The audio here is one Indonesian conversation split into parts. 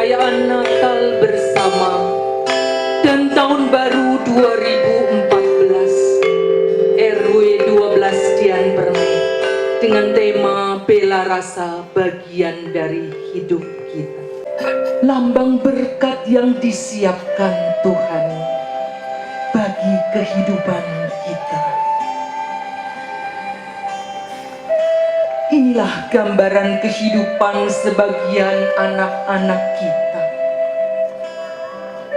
perayaan Natal bersama dan Tahun Baru 2014 RW 12 Dian Permai dengan tema Bela Rasa bagian dari hidup kita. Lambang berkat yang disiapkan Tuhan bagi kehidupan kita. Inilah gambaran kehidupan sebagian anak-anak kita.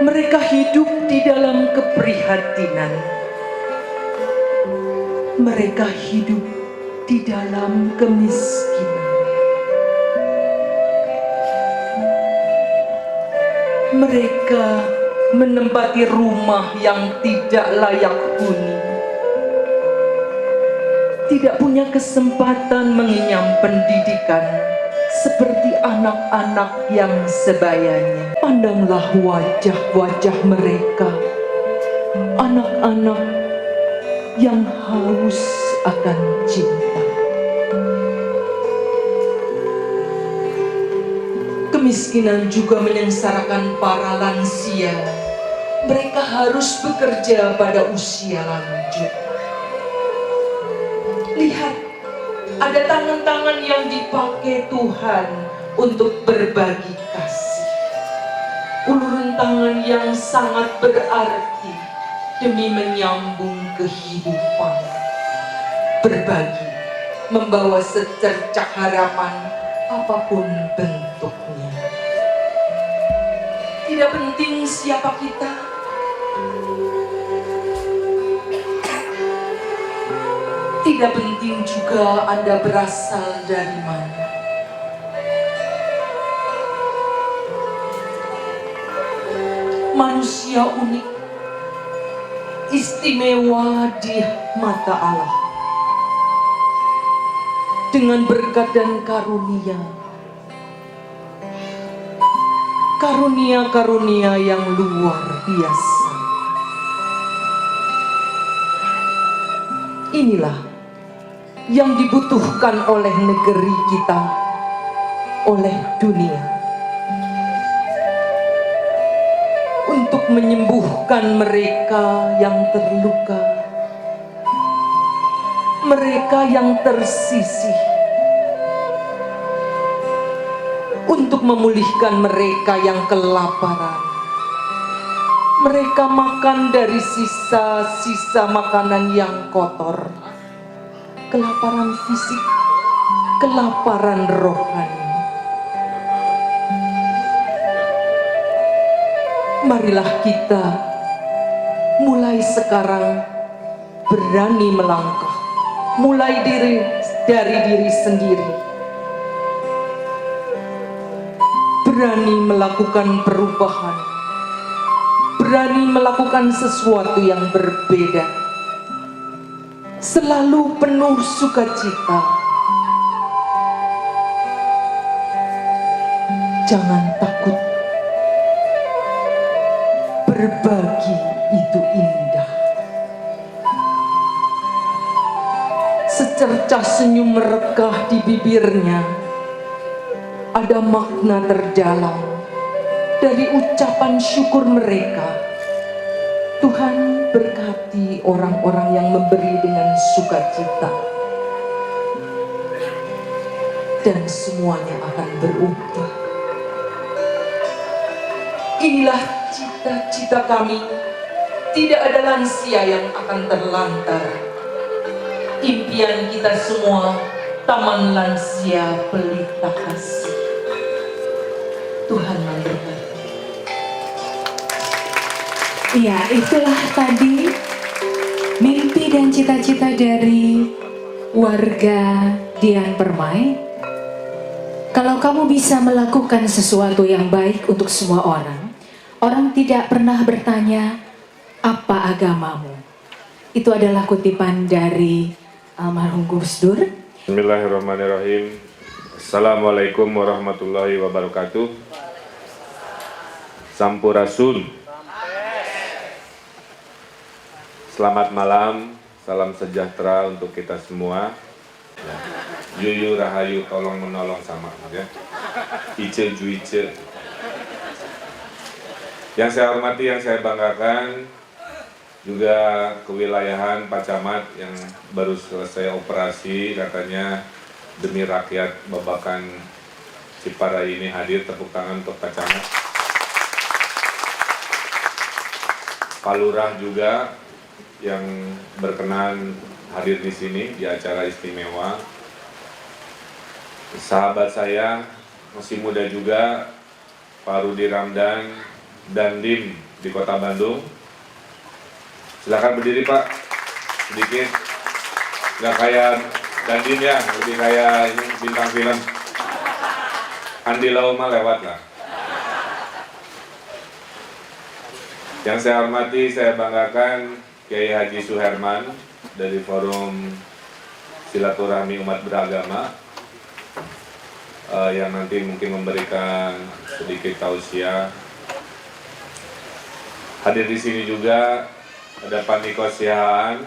Mereka hidup di dalam keprihatinan. Mereka hidup di dalam kemiskinan. Mereka menempati rumah yang tidak layak huni. Tidak punya kesempatan mengenyam pendidikan seperti anak-anak yang sebayanya. Pandanglah wajah-wajah mereka, anak-anak yang haus akan cinta. Kemiskinan juga menyengsarakan para lansia. Mereka harus bekerja pada usia lanjut. Lihat, ada tangan-tangan yang dipakai Tuhan untuk berbagi kasih. Uluran tangan yang sangat berarti demi menyambung kehidupan. Berbagi, membawa secercah harapan apapun bentuknya. Tidak penting siapa kita. Tidak penting juga Anda berasal dari mana. Manusia unik, istimewa di mata Allah. Dengan berkat dan karunia. Karunia-karunia yang luar biasa. Inilah yang dibutuhkan oleh negeri kita, oleh dunia, untuk menyembuhkan mereka yang terluka, mereka yang tersisih, untuk memulihkan mereka yang kelaparan. Mereka makan dari sisa-sisa makanan yang kotor. Kelaparan fisik, kelaparan rohani. Marilah kita mulai sekarang berani melangkah, mulai dari diri sendiri. Berani melakukan perubahan, berani melakukan sesuatu yang berbeda. Selalu penuh sukacita. Jangan takut. Berbagi itu indah. Secercah senyum merekah di bibirnya. Ada makna terdalam dari ucapan syukur mereka. Tuhan berkati orang-orang yang memberi dengan sukacita. Dan semuanya akan berubah. Inilah cita-cita kami. Tidak ada lansia yang akan terlantar. Impian kita semua, Taman Lansia Pelita Kasih. Tuhan memberkati. Iya, itulah tadi mimpi dan cita-cita dari warga Dian Permai. Kalau kamu bisa melakukan sesuatu yang baik untuk semua orang, orang tidak pernah bertanya apa agamamu. Itu adalah kutipan dari almarhum Gus Dur. Bismillahirrahmanirrahim. Assalamualaikum warahmatullahi wabarakatuh. Sampurasun. Selamat malam, salam sejahtera untuk kita semua. Yuyu Rahayu tolong menolong sama ya. Ice Juice. Yang saya hormati, yang saya banggakan, juga kewilayahan Pak Camat yang baru selesai operasi, katanya demi rakyat Babakan Ciparai ini hadir, tepuk tangan untuk Pak Camat. Pak Lurah juga yang berkenan hadir di sini di acara istimewa. Sahabat saya masih muda juga, Pak Rudi Ramdan, Dandim di Kota Bandung. Silakan berdiri Pak, sedikit. Nggak kayak Dandim ya, lebih kayak ini bintang film. Andi Lau mah lewat lah. Yang saya hormati, saya banggakan Kiai Haji Suherman dari Forum Silaturahmi Umat Beragama yang nanti mungkin memberikan sedikit tausiah. Hadir di sini juga ada Pak Niko Sihaan,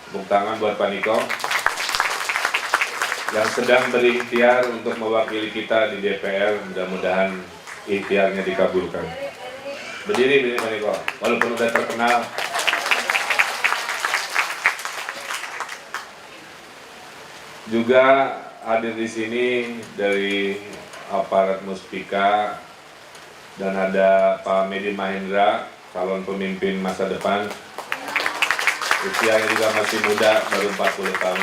tepuk tangan buat Pak Niko, yang sedang berikhtiar untuk mewakili kita di DPR. Mudah-mudahan ikhtiarnya dikabulkan. Berdiri Pak Niko, walaupun sudah terkenal. Juga hadir di sini dari aparat Muspika, dan ada Pak Medi Mahendra, calon pemimpin masa depan. Usianya juga masih muda, baru 40 tahun.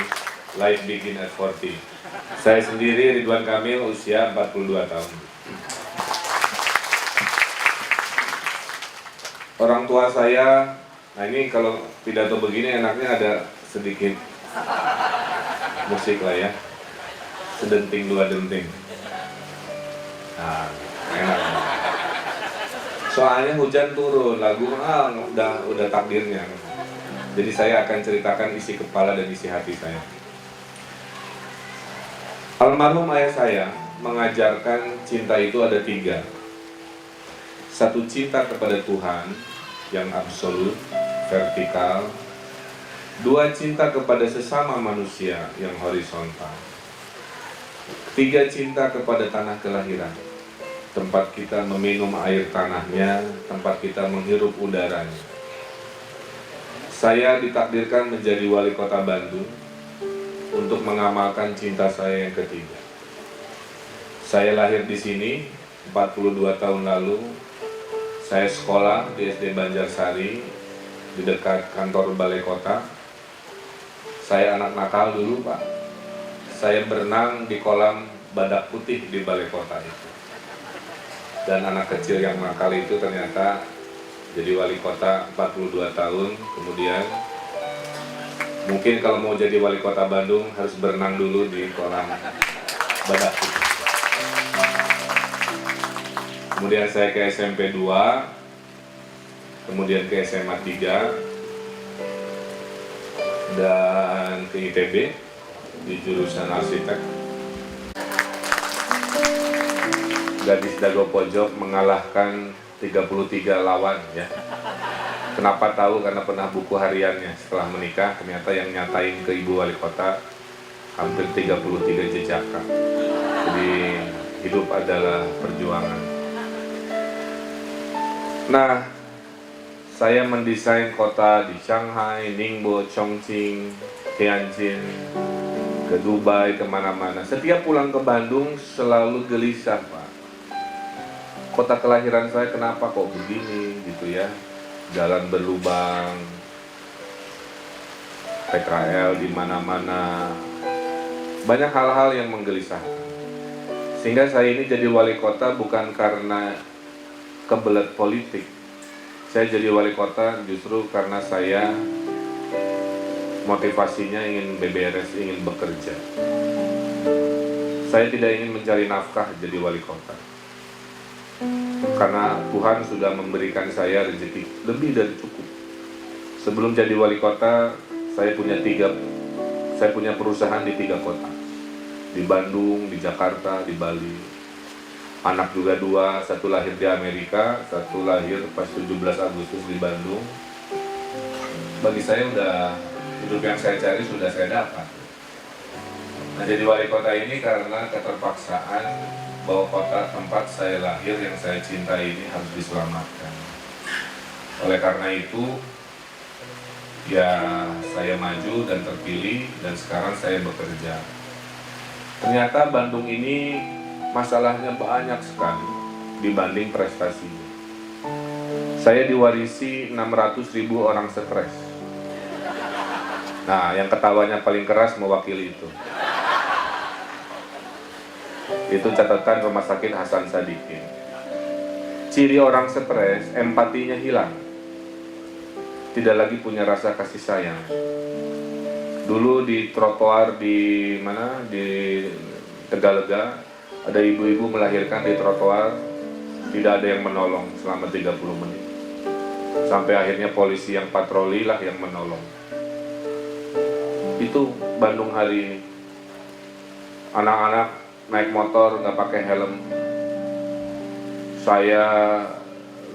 Life begin at 40. Saya sendiri Ridwan Kamil, usia 42 tahun. Orang tua saya, nah ini kalau pidato begini enaknya ada sedikit musik lah ya. Sedenting dua denting. Nah, enak. Soalnya hujan turun, lagu udah takdirnya. Jadi saya akan ceritakan isi kepala dan isi hati saya. Almarhum ayah saya mengajarkan cinta itu ada 3. Satu, cinta kepada Tuhan yang absolut, vertikal. 2, cinta kepada sesama manusia yang horizontal. 3, cinta kepada tanah kelahiran, tempat kita meminum air tanahnya, tempat kita menghirup udaranya. Saya ditakdirkan menjadi wali kota Bandung untuk mengamalkan cinta saya yang ketiga. Saya lahir di sini 42 tahun lalu. Saya sekolah di SD Banjarsari di dekat kantor balai kota. Saya anak nakal dulu Pak. Saya berenang di kolam badak putih di balai kota itu. Dan anak kecil yang nakal itu ternyata jadi wali kota 42 tahun. Kemudian mungkin kalau mau jadi wali kota Bandung harus berenang dulu di kolam badak putih. Kemudian saya ke SMP 2, kemudian ke SMA 3, dan ke ITB di jurusan arsitek. Gadis Dago Pojok mengalahkan 33 lawan ya. Kenapa tahu? Karena pernah buku hariannya setelah menikah, ternyata yang nyatain ke ibu wali kota hampir 33 jejaka. Jadi hidup adalah perjuangan. Nah, saya mendesain kota di Shanghai, Ningbo, Chongqing, Tianjin, ke Dubai, kemana-mana. Setiap pulang ke Bandung selalu gelisah Pak. Kota kelahiran saya kenapa kok begini gitu ya. Jalan berlubang, PKL di mana-mana, banyak hal-hal yang menggelisahkan. Sehingga saya ini jadi wali kota bukan karena kebelet politik. Saya jadi wali kota justru karena saya motivasinya ingin beberes, ingin bekerja. Saya tidak ingin mencari nafkah jadi wali kota. Karena Tuhan sudah memberikan saya rezeki lebih dari cukup. Sebelum jadi wali kota, saya punya perusahaan di 3 kota. Di Bandung, di Jakarta, di Bali. Anak juga 2, satu lahir di Amerika, satu lahir pas 17 Agustus di Bandung. Bagi saya udah hidup yang saya cari sudah saya dapat. Nah, jadi wali kota ini karena keterpaksaan bahwa kota tempat saya lahir yang saya cintai ini harus diselamatkan. Oleh karena itu, ya saya maju dan terpilih dan sekarang saya bekerja. Ternyata Bandung ini masalahnya banyak sekali dibanding prestasinya. Saya diwarisi 600.000 orang stres. Nah, yang ketawanya paling keras mewakili itu. Itu catatan Rumah Sakit Hasan Sadikin. Ciri orang stres, empatinya hilang. Tidak lagi punya rasa kasih sayang. Dulu di trotoar di mana, di Tegalega, ada ibu-ibu melahirkan di trotoar, tidak ada yang menolong selama 30 menit. Sampai akhirnya polisi yang patroli lah yang menolong. Itu Bandung hari ini. Anak-anak naik motor nggak pakai helm. Saya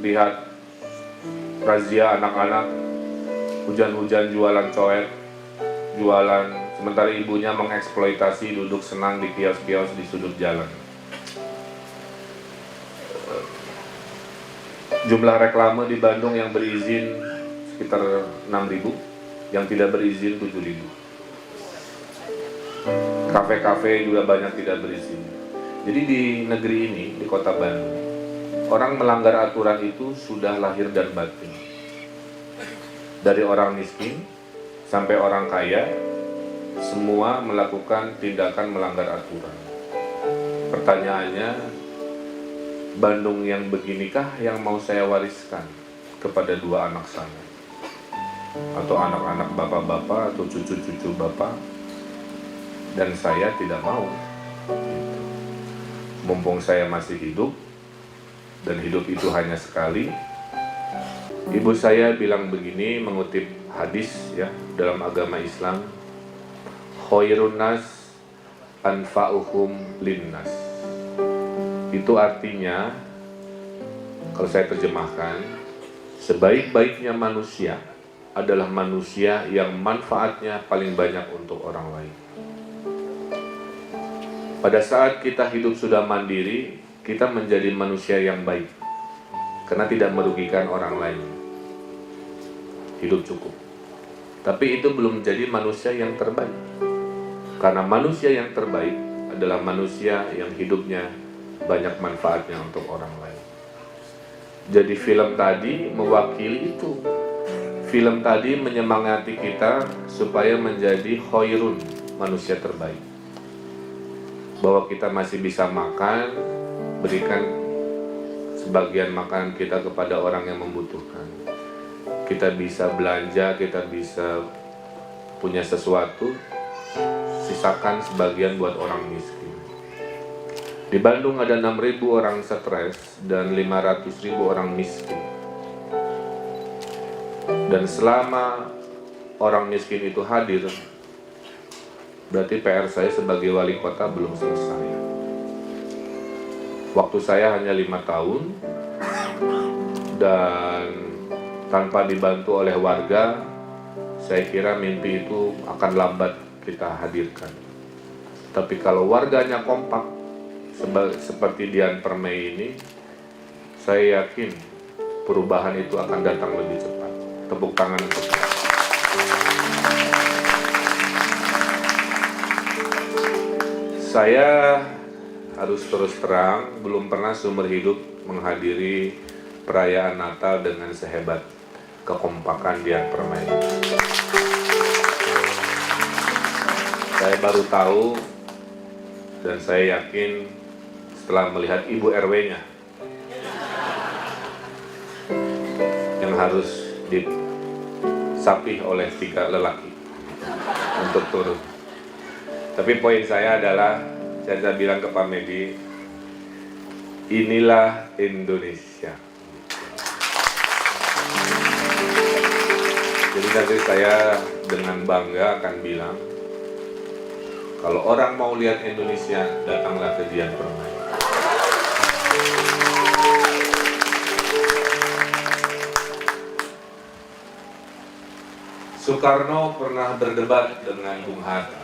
lihat razia anak-anak hujan-hujan jualan coet, jualan, sementara ibunya mengeksploitasi duduk senang di kios-kios di sudut jalan. Jumlah reklame di Bandung yang berizin sekitar 6.000, yang tidak berizin 7.000. Kafe-kafe juga banyak tidak berizin. Jadi di negeri ini, di kota Bandung, orang melanggar aturan itu sudah lahir dan batin. Dari orang miskin sampai orang kaya, semua melakukan tindakan melanggar aturan. Pertanyaannya, Bandung yang beginikah yang mau saya wariskan kepada dua anak saya? Atau anak-anak bapak-bapak atau cucu-cucu bapak? Dan saya tidak mau. Mumpung saya masih hidup, dan hidup itu hanya sekali. Ibu saya bilang begini, mengutip hadis ya dalam agama Islam, khairun nas anfa'uhum linnas. Itu artinya, kalau saya terjemahkan, sebaik-baiknya manusia adalah manusia yang manfaatnya paling banyak untuk orang lain. Pada saat kita hidup sudah mandiri, kita menjadi manusia yang baik karena tidak merugikan orang lain. Hidup cukup. Tapi itu belum menjadi manusia yang terbaik. Karena manusia yang terbaik adalah manusia yang hidupnya banyak manfaatnya untuk orang lain. Jadi film tadi mewakili itu. Film tadi menyemangati kita supaya menjadi khairun, manusia terbaik. Bahwa kita masih bisa makan, berikan sebagian makanan kita kepada orang yang membutuhkan. Kita bisa belanja, kita bisa punya sesuatu, sisakan sebagian buat orang miskin. Di Bandung ada 6.000 orang stres dan 500.000 orang miskin. Dan selama orang miskin itu hadir, berarti PR saya sebagai wali kota belum selesai. Waktu saya hanya 5 tahun, dan tanpa dibantu oleh warga, saya kira mimpi itu akan lambat kita hadirkan. Tapi kalau warganya kompak, seperti Dian Permai ini, saya yakin perubahan itu akan datang lebih cepat. Tepuk tangan untuk saya. Saya harus terus terang, belum pernah seumur hidup menghadiri perayaan Natal dengan sehebat kekompakan Dian Permai. Saya baru tahu, dan saya yakin setelah melihat ibu RW-nya yang harus disapih oleh 3 lelaki untuk turun. Tapi poin saya adalah, saya bilang ke Pak Medi, inilah Indonesia. Jadi nanti saya dengan bangga akan bilang, kalau orang mau lihat Indonesia, datanglah ke Dian Permai. Soekarno pernah berdebat dengan Bung Hatta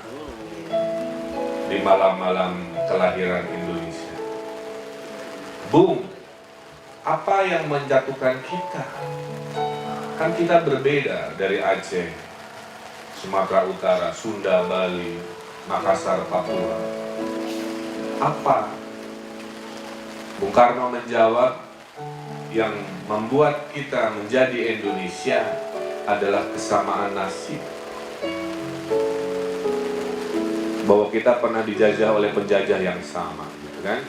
di malam-malam kelahiran Indonesia. Bung, apa yang menjatuhkan kita? Kan kita berbeda dari Aceh, Sumatera Utara, Sunda, Bali, Makassar, Papua. Apa? Bung Karno menjawab, yang membuat kita menjadi Indonesia adalah kesamaan nasib. Bahwa kita pernah dijajah oleh penjajah yang sama, gitu kan?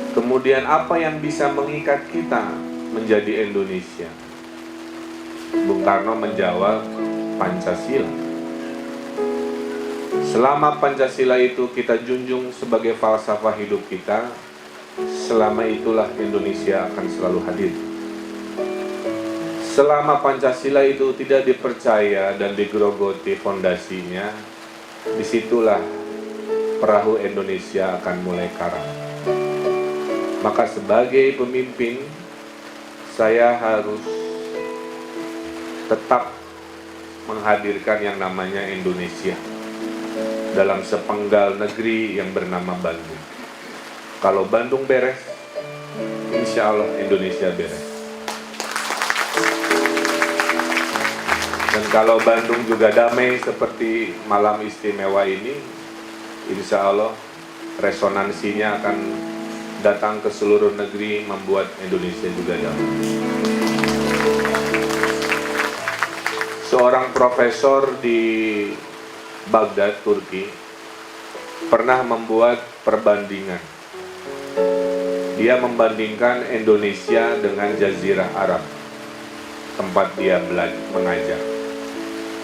Kemudian apa yang bisa mengikat kita menjadi Indonesia? Bung Karno menjawab, Pancasila. Selama Pancasila itu kita junjung sebagai falsafah hidup kita, selama itulah Indonesia akan selalu hadir. Selama Pancasila itu tidak dipercaya dan digerogoti fondasinya, disitulah perahu Indonesia akan mulai karam. Maka sebagai pemimpin, saya harus tetap menghadirkan yang namanya Indonesia dalam sepenggal negeri yang bernama Bandung. Kalau Bandung beres, insya Allah Indonesia beres. Dan kalau Bandung juga damai seperti malam istimewa ini, insya Allah resonansinya akan datang ke seluruh negeri, membuat Indonesia juga damai. Seorang profesor di Baghdad, Turki, pernah membuat perbandingan. Dia membandingkan Indonesia dengan Jazirah Arab, tempat dia mengajar.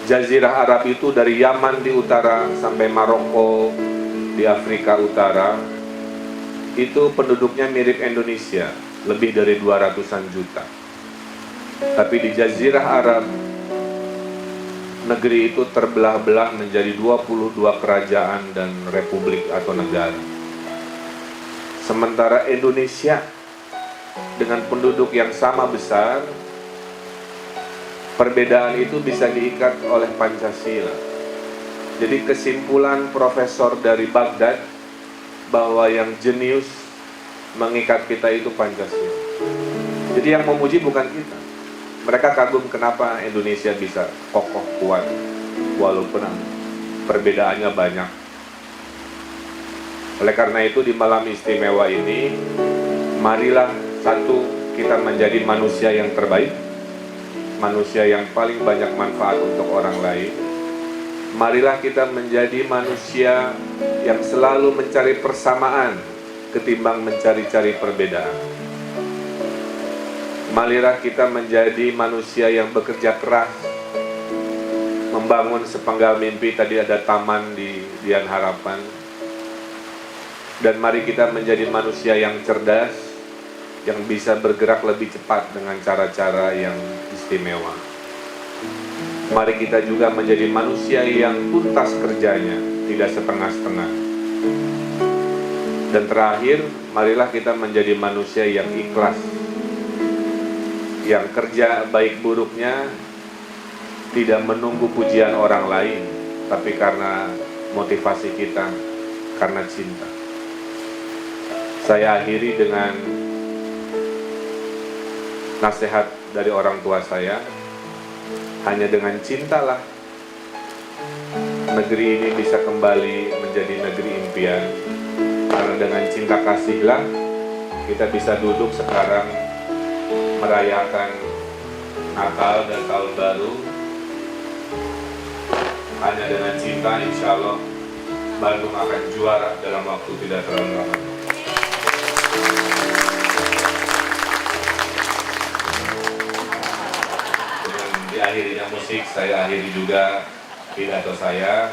Jazirah Arab itu dari Yaman di utara sampai Maroko di Afrika Utara, itu penduduknya mirip Indonesia, lebih dari 200-an juta. Tapi di Jazirah Arab, negeri itu terbelah-belah menjadi 22 kerajaan dan republik atau negara. Sementara Indonesia dengan penduduk yang sama besar, perbedaan itu bisa diikat oleh Pancasila. Jadi kesimpulan profesor dari Baghdad bahwa yang jenius mengikat kita itu Pancasila. Jadi yang memuji bukan kita. Mereka kagum kenapa Indonesia bisa kokoh kuat walaupun perbedaannya banyak. Oleh karena itu di malam istimewa ini, marilah satu, kita menjadi manusia yang terbaik, manusia yang paling banyak manfaat untuk orang lain. Marilah kita menjadi manusia yang selalu mencari persamaan ketimbang mencari-cari perbedaan. Marilah kita menjadi manusia yang bekerja keras, membangun sepenggal mimpi. Tadi ada taman di Dian Harapan. Dan mari kita menjadi manusia yang cerdas, yang bisa bergerak lebih cepat dengan cara-cara yang istimewa. Mari kita juga menjadi manusia yang tuntas kerjanya, tidak setengah-setengah. Dan terakhir, marilah kita menjadi manusia yang ikhlas, yang kerja baik buruknya tidak menunggu pujian orang lain, tapi karena motivasi kita, karena cinta. Saya akhiri dengan nasihat dari orang tua saya, hanya dengan cintalah negeri ini bisa kembali menjadi negeri impian. Karena dengan cinta kasihlah kita bisa duduk sekarang merayakan Natal dan Tahun Baru. Hanya dengan cinta, insya Allah Bandung akan juara dalam waktu tidak terlalu lama. Dengan diakhirinya musik, saya akhiri juga pidato saya.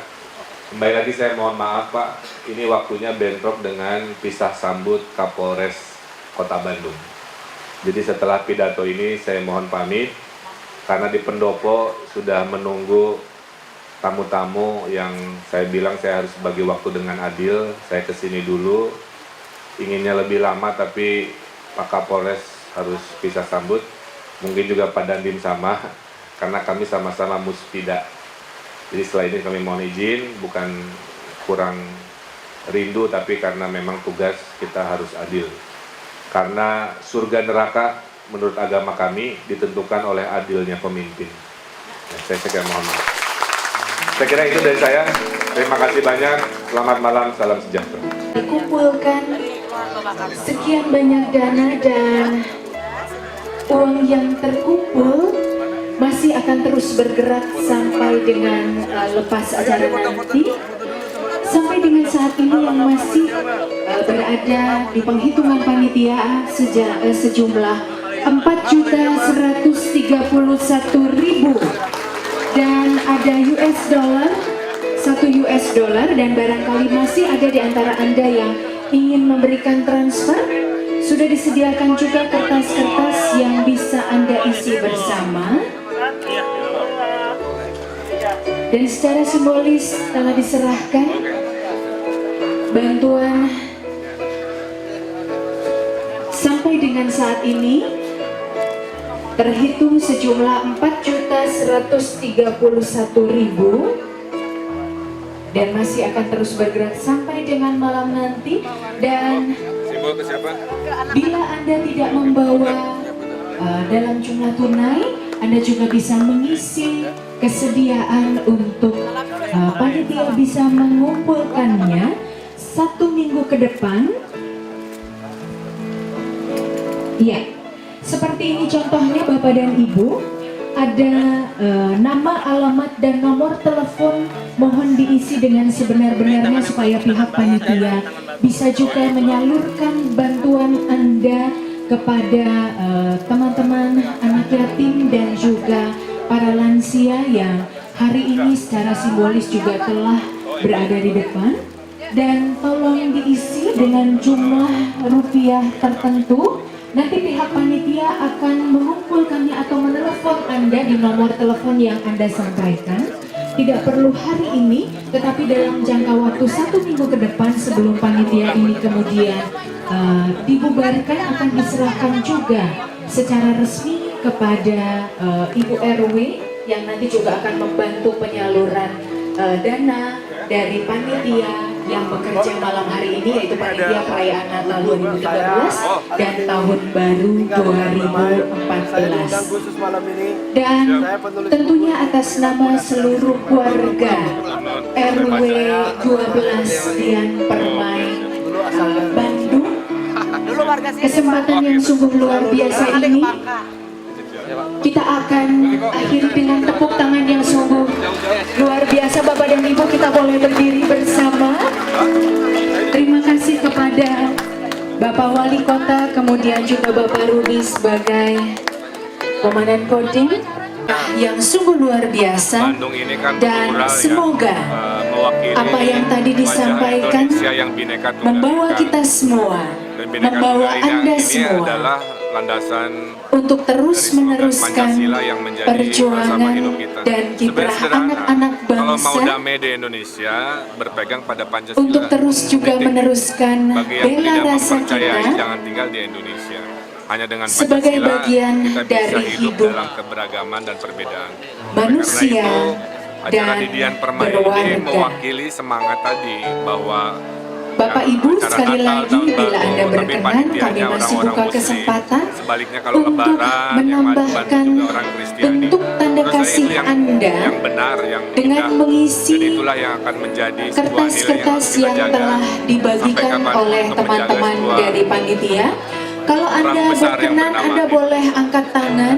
Kembali lagi saya mohon maaf Pak, ini waktunya bentrok dengan pisah sambut Kapolres Kota Bandung. Jadi setelah pidato ini saya mohon pamit, karena di pendopo sudah menunggu tamu-tamu yang saya bilang saya harus bagi waktu dengan adil. Saya kesini dulu, inginnya lebih lama tapi Pak Kapolres harus pisah sambut. Mungkin juga Pak Dandim sama, karena kami sama-sama muspida. Jadi setelah ini kami mohon izin, bukan kurang rindu, tapi karena memang tugas kita harus adil. Karena surga neraka menurut agama kami ditentukan oleh adilnya pemimpin. Ya, saya sekian mohon maaf. Saya kira itu dari saya. Terima kasih banyak. Selamat malam, salam sejahtera. Dikumpulkan sekian banyak dana dan uang yang terkumpul masih akan terus bergerak sampai dengan lepas acara nanti. Sampai dengan saat ini yang masih berada di penghitungan panitia sejumlah 4.131.000 dan ada US dollar, 1 US dollar, dan barangkali masih ada di antara Anda yang ingin memberikan transfer. Sudah disediakan juga kertas-kertas yang bisa Anda isi bersama. Dan secara simbolis telah diserahkan bantuan sampai dengan saat ini terhitung sejumlah 4.131.000 dan masih akan terus bergerak sampai dengan malam nanti. Dan bila Anda tidak membawa dalam jumlah tunai, Anda juga bisa mengisi kesediaan untuk panitia bisa mengumpulkannya 1 minggu ke depan. Ya, seperti ini contohnya Bapak dan Ibu. Ada nama, alamat, dan nomor telepon. Mohon diisi dengan sebenar-benarnya supaya pihak panitia bisa juga menyalurkan bantuan Anda kepada teman-teman anak yatim dan juga para lansia yang hari ini secara simbolis juga telah berada di depan. Dan tolong diisi dengan jumlah rupiah tertentu. Nanti pihak panitia akan mengumpulkannya atau menelepon Anda di nomor telepon yang Anda sampaikan. Tidak perlu hari ini, tetapi dalam jangka waktu 1 minggu ke depan sebelum panitia ini kemudian dibubarkan, akan diserahkan juga secara resmi kepada Ibu RW yang nanti juga akan membantu penyaluran dana dari panitia yang bekerja malam hari ini, yaitu panitia perayaan Natal 2013 dan tahun baru 2014. Dan tentunya atas nama seluruh warga RW 12 Dian Permai Bandung, kesempatan yang sungguh luar biasa ini kita akan akhiri dengan tepuk tangan yang sungguh luar biasa. Bapak dan Ibu, kita boleh berdiri bersama. Terima kasih kepada Bapak Wali Kota, kemudian juga Bapak Rudi sebagai Komandan Kodim yang sungguh luar biasa. Dan semoga apa yang tadi disampaikan membawa kita semua, membawa Anda semua landasan untuk terus meneruskan perjuangan dan kiprah anak-anak kalau mau bangsa, damai di Indonesia berpegang pada Pancasila, untuk terus juga meneruskan bagi yang bela tidak rasa mempercayai kita jangan tinggal di Indonesia. Hanya dengan sebagai Pancasila bagian kita bisa dari hidup hidup dalam keberagaman dan perbedaan. manusia acara dan di Dian Permai ini berwarga. mewakili semangat tadi bahwa Bapak Ibu, sekali lagi bila Anda berkenan, kami masih buka kesempatan untuk menambahkan bentuk tanda kasih Anda dengan mengisi kertas-kertas yang telah dibagikan oleh teman-teman dari panitia. Kalau Anda berkenan, Anda boleh angkat tangan